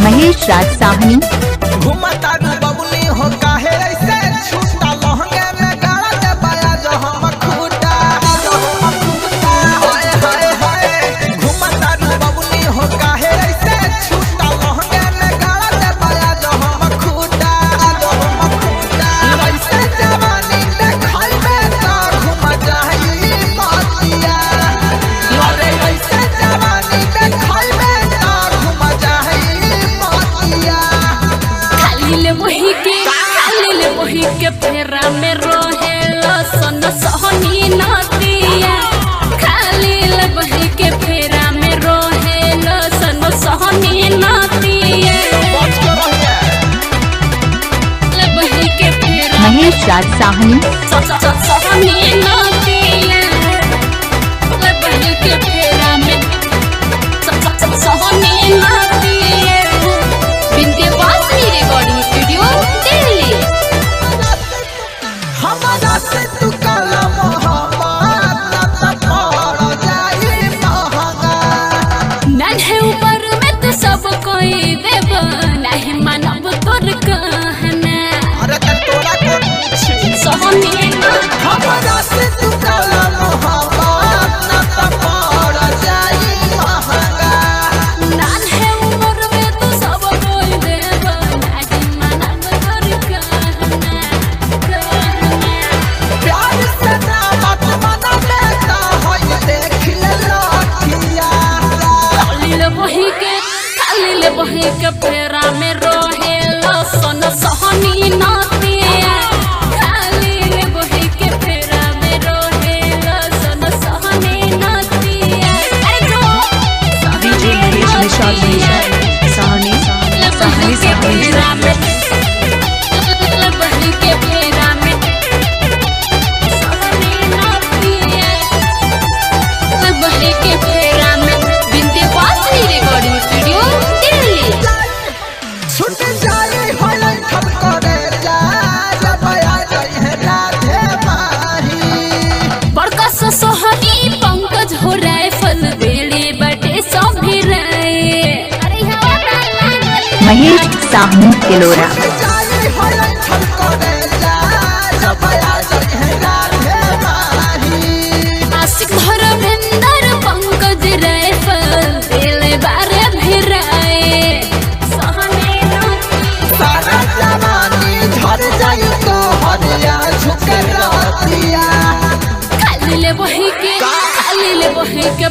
महेश राज साहनी। घुमता बबुनी हो काहे ऐसे छूटा लहंगे में गाड़ा दे पाया जो हम खूटा हाय हाय हाय घुमता बबुनी हो काहे ऐसे छूटा लहंगे में गाड़ा दे पाया जो हम खूटा ऐसे जवानी देखल में तो घुम जाई मातिया अरे ऐसे जवानी देखल में तो घुम जाई मातिया वही के फेरा में रोहे सन सहनी नदिया खाली वही के फेरा में रोहे सन सहनी नदिया वही के फेरा महेश राज साहनी। सहनी नदिया वही के फेरा में सहनी नदिया विंध्यवासिनी रिकॉर्डिंग स्टूडियो दिल्ली। हमारा से तू काला मोहब्बत पड़ जाई महंगा नन्हे ऊपर में तो सब कोई देव नहीं मानब तोर कहना अरे तोरा को पूछी सहनी हमारा से तू काला मोहब्बत पड़ जाई महंगा नन्हे ऊपर में तो सब कोई देव नहीं मानब तोर कहना प्यार से ना बात मना लेता होय देख ले लठिया खाली ले वही के फेरा में रोहे सन सहनी नदिया खाली ले वही के फेरा में रोहे सन सहनी नदिया अरे जो डीजे महेश निशाद साहनी साहनी फेरा में वही के फेरा में सहनी नदिया वही के फेरा में विंध्यवासिनी रिकॉर्डिंग स्टूडियो दिल्ली। छूट जाई होय ठप करे जा जब आ जाई है राधे माही बड़का सोहनी पंकज हो राइफल बेड़े बटे सब भी रहे अरे महेश साहनी किलोरा। जाई होय ठप करे जा जब आ जाई है राधे माही आशिक धर्मेंद्र पंकज राइफल बेड़े बारे भी रहे सहनी सारा जवानी झड़ जाई तो हरिया झुक रहतिया खाली ले वही के